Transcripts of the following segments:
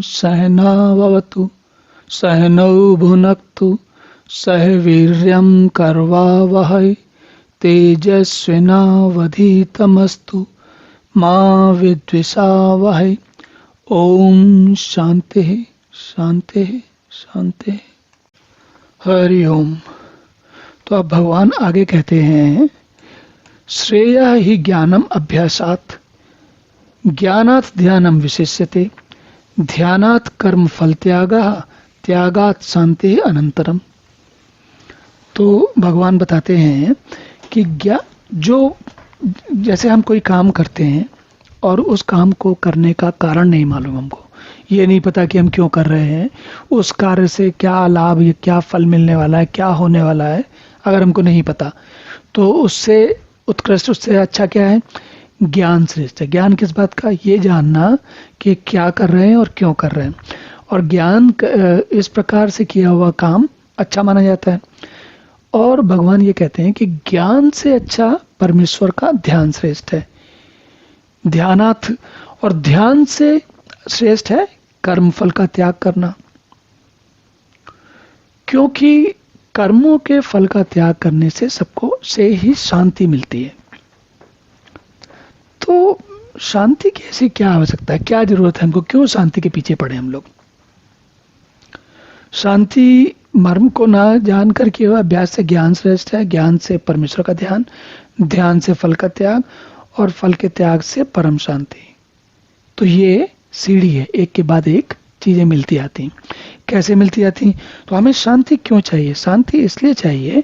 सहनावतु सहनौ भुनक्तु सह वीर्यं कर्वावहै तेजस्विनावधीतमस्तु मा विद्विषावहै। ओम शांति शांति शांति। हरि ओम। तो अब भगवान आगे कहते हैं, श्रेय ही ज्ञानम अभ्यासात् ज्ञानात् ध्यानम विशिष्यते ध्यानात् कर्म फल त्यागः त्यागात् शांति अनंतरम। तो भगवान बताते हैं कि जैसे हम कोई काम करते हैं और उस काम को करने का कारण नहीं मालूम, हमको ये नहीं पता कि हम क्यों कर रहे हैं, उस कार्य से क्या लाभ या क्या फल मिलने वाला है, क्या होने वाला है, अगर हमको नहीं पता तो उससे उत्कृष्ट, उससे अच्छा क्या है? ज्ञान श्रेष्ठ है। ज्ञान किस बात का? ये जानना कि क्या कर रहे हैं और क्यों कर रहे हैं। और ज्ञान इस प्रकार से किया हुआ काम अच्छा माना जाता है। और भगवान ये कहते हैं कि ज्ञान से अच्छा परमेश्वर का ध्यान श्रेष्ठ है। ध्यानार्थ, और ध्यान से श्रेष्ठ है कर्म फल का त्याग करना, क्योंकि कर्मों के फल का त्याग करने से सबको से ही शांति मिलती है। तो शांति की ऐसी क्या आवश्यकता है, क्या जरूरत है हमको, क्यों शांति के पीछे पड़े हम लोग? शांति मर्म को ना जान कर के अभ्यास से ज्ञान श्रेष्ठ है, ज्ञान से परमेश्वर का ध्यान, ध्यान से फल का त्याग और फल के त्याग से परम शांति। तो ये सीढ़ी है, एक के बाद एक चीजें मिलती आती। कैसे मिलती आती? तो हमें शांति क्यों चाहिए? शांति इसलिए चाहिए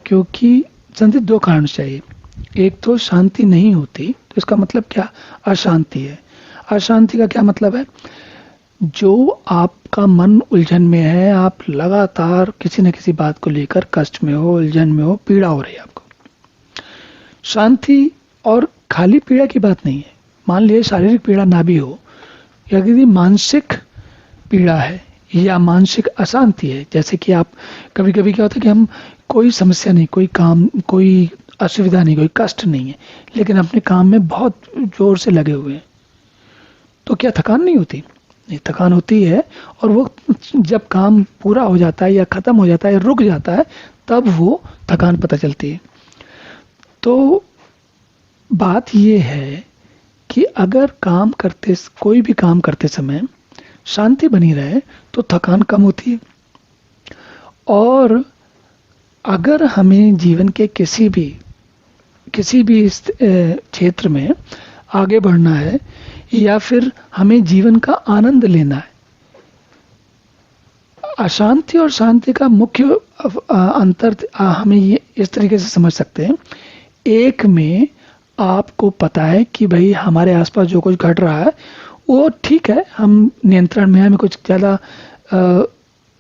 क्योंकि शांति दो कारण चाहिए। एक तो शांति नहीं होती तो इसका मतलब क्या? अशांति है। अशांति का क्या मतलब है? जो आपका मन उलझन में है, आप लगातार किसी न किसी बात को लेकर कष्ट में हो, उलझन में हो, पीड़ा हो रही है आपको। शांति और खाली पीड़ा की बात नहीं है। मान लीजिए शारीरिक पीड़ा ना भी हो, या यदि मानसिक पीड़ा है या मानसिक अशांति है, जैसे कि आप कभी कभी क्या होता है कि हम कोई समस्या नहीं, कोई काम, कोई असुविधा नहीं, कोई कष्ट नहीं है, लेकिन अपने काम में बहुत जोर से लगे हुए हैं, तो क्या थकान नहीं होती? नहीं, थकान होती है। और वो जब काम पूरा हो जाता है या खत्म हो जाता है, रुक जाता है, तब वो थकान पता चलती है। तो बात ये है कि अगर कोई भी काम करते समय शांति बनी रहे तो थकान कम होती है। और अगर हमें जीवन के किसी भी क्षेत्र में आगे बढ़ना है या फिर हमें जीवन का आनंद लेना है, अशांति और शांति का मुख्य अंतर हमें ये इस तरीके से समझ सकते हैं। एक में आपको पता है कि भाई हमारे आसपास जो कुछ घट रहा है वो ठीक है, हम नियंत्रण में हैं, हमें कुछ ज़्यादा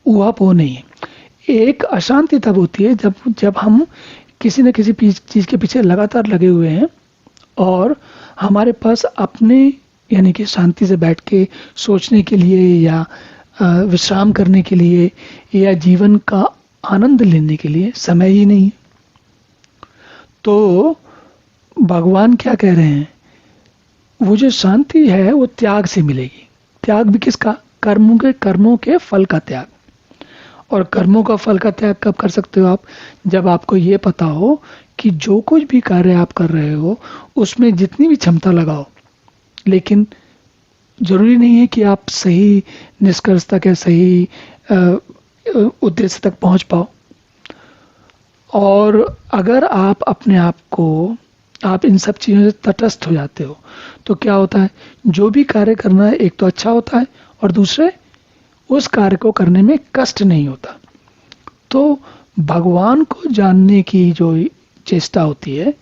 ऊहापोह नहीं है। एक अशांति तब होती है जब हम किसी न किसी चीज़ के पीछे लगातार लगे हुए हैं और हमारे पास अपने यानी कि शांति से बैठ के सोचने के लिए या विश्राम करने के लिए या जीवन का आनंद लेने के लिए समय ही नहीं है। तो भगवान क्या कह रहे हैं? वो जो शांति है वो त्याग से मिलेगी। त्याग भी किसका? कर्मों के फल का त्याग। और कर्मों का फल का त्याग कब कर सकते हो आप? जब आपको ये पता हो कि जो कुछ भी कार्य आप कर रहे हो उसमें जितनी भी क्षमता लगाओ, लेकिन जरूरी नहीं है कि आप सही निष्कर्ष तक या सही उद्देश्य तक पहुंच पाओ। और अगर आप अपने आप को इन सब चीज़ों से तटस्थ हो जाते हो तो क्या होता है? जो भी कार्य करना है एक तो अच्छा होता है और दूसरे उस कार्य को करने में कष्ट नहीं होता। तो भगवान को जानने की जो चेष्टा होती है,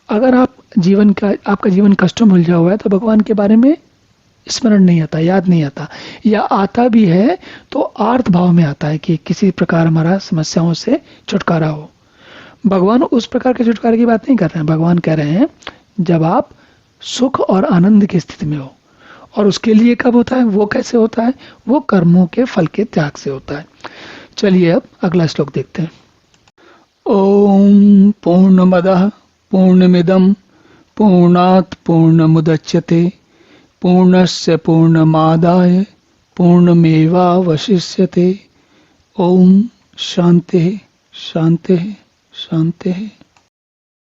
अगर आपका जीवन कष्टों में उलझा हुआ है तो भगवान के बारे में स्मरण नहीं आता, याद नहीं आता, या आता भी है तो आर्त भाव में आता है कि किसी प्रकार हमारा समस्याओं से छुटकारा हो। भगवान उस प्रकार के छुटकारे की बात नहीं कर रहे हैं। भगवान कह रहे हैं जब आप सुख और आनंद की स्थिति में हो। और उसके लिए कब होता है? वो कैसे होता है? वो कर्मों के फल के त्याग से होता है। चलिए अब अगला श्लोक देखते हैं। ओम पूर्णमदः पूर्णमिदं पूर्णात् पूर्णमुदच्यते पूर्णस्य पूर्णमादाय पूर्णमेवावशिष्यते। ओम शांति शांति शांति।